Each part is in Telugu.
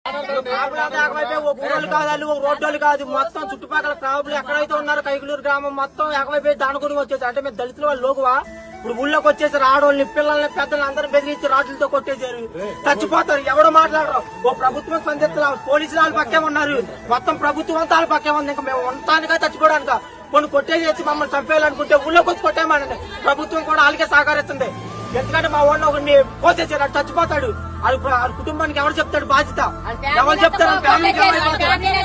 ఊరోళ్ళు కాదు, రోడ్డు కాదు, మొత్తం చుట్టుపక్కల క్రాబులు ఎక్కడైతే ఉన్నారో కైకులూరు గ్రామం మొత్తం ఏకమైపోయి దానుకుని వచ్చేసి అంటే మేము దళితుల వాళ్ళు లోకువా ఇప్పుడు ఊళ్ళోకి వచ్చేసారు. ఆడవాళ్ళని పిల్లల్ని పెద్దల్ని అందరూ బెదిరించి రాడ్లతో కొట్టేశారు. చచ్చిపోతారు, ఎవడు మాట్లాడరు. ఓ ప్రభుత్వం స్పందిస్తున్నారు, పోలీసులు వాళ్ళ పక్కే ఉన్నారు, మొత్తం ప్రభుత్వం అంతా వాళ్ళ పక్కే ఉంది. ఇంకా మేము ఉండటానికా చచ్చిపోవడానిక కొన్ని కొట్టేసి మమ్మల్ని చంపేయాలనుకుంటే ఊళ్ళోకి వచ్చి కొట్టేయమనండి. ప్రభుత్వం కూడా వాళ్ళకే సహకరిస్తుంది. ఎందుకంటే మా వాడిని ఒకరిని కోసేసారు, అటు చచ్చిపోతాడు. వాళ్ళ కుటుంబానికి ఎవరు చెప్తాడు బాధ్యత? ఎవరు చెప్తారు?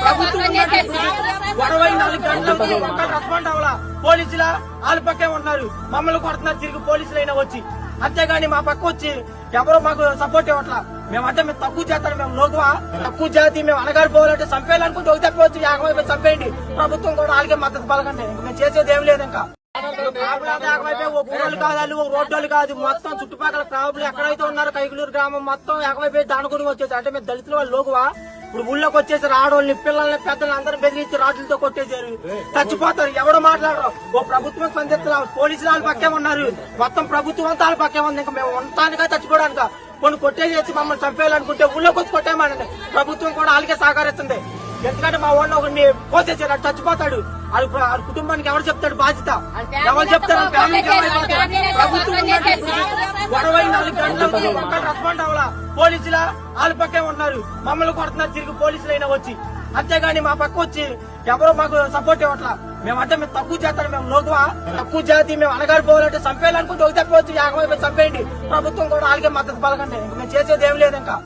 ప్రభుత్వం 24 గంటలకు ఒక్కరు రెస్పాండ్ అవ్వాలా. పోలీసుల వాళ్ళ పక్కే ఉన్నారు, మమ్మల్ని కొడుతున్నారు తిరిగి పోలీసులు అయినా వచ్చి. అంతేగాని మా పక్క వచ్చి ఎవరో మాకు సపోర్ట్ ఇవ్వట్లా. మేమంటే మేము తక్కువ చేస్తాం, మేము లోకువా తక్కువ జాతి, మేము అనగారిపోవాలంటే చంపేయాలనుకుంటే ఒక తప్పవచ్చు, ఏకమైపోయి చంపేయండి. ప్రభుత్వం కూడా వాళ్ళకే మద్దతు పలకండి. మేము చేసేది ఏం లేదు. ఇంకా ఊరోళ్ళు కాదు, రోడ్డు కాదు, మొత్తం చుట్టుపక్కల క్రాబులు ఎక్కడైతే ఉన్నారో కైకులూరు గ్రామం మొత్తం ఏకమైపోయి దానుకుని వచ్చేసి అంటే మేము దళితుల వాళ్ళు లోకువా ఇప్పుడు ఊళ్ళోకి వచ్చేసారు. ఆడవాళ్ళని పిల్లల్ని పెద్దల్ని అందరూ బెదిరించి రాడ్లతో కొట్టేశారు. చచ్చిపోతారు, ఎవడు మాట్లాడరు. ఓ ప్రభుత్వం స్పందిస్తున్నారు, పోలీసులు వాళ్ళ పక్కే ఉన్నారు, మొత్తం ప్రభుత్వం అంతా వాళ్ళ పక్కే ఉంది. ఇంకా మేము ఉండటానికా చచ్చిపోవడానిక కొన్ని కొట్టేసి మమ్మల్ని చంపేయాలనుకుంటే ఊళ్ళోకి వచ్చి కొట్టేయమనండి. ప్రభుత్వం కూడా వాళ్ళకే సహకరిస్తుంది. ఎందుకంటే మా వాడిని ఒకరిని కోసేసారు, అటు చచ్చిపోతాడు. వాళ్ళ కుటుంబానికి ఎవరు చెప్తాడు బాధ్యత? ఎవరు చెప్తారు? ప్రభుత్వం 24 గంటలకు ఒక్కరు రెస్పాండ్ అవ్వాలా. పోలీసుల వాళ్ళ పక్కే ఉన్నారు, మమ్మల్ని కొడుతున్నారు తిరిగి పోలీసులు అయినా వచ్చి. అంతేగాని మా పక్క వచ్చి ఎవరో మాకు సపోర్ట్ ఇవ్వట్లా. మేమంటే మేము తక్కువ చేస్తాం, మేము లోకువా తక్కువ జాతి, మేము అనగారిపోవాలంటే చంపేయాలనుకుంటే ఒక తప్పవచ్చు, ఏకమైపోయి చంపేయండి. ప్రభుత్వం కూడా వాళ్ళకే మద్దతు పలకండి. మేము చేసేది ఏం లేదు. ఇంకా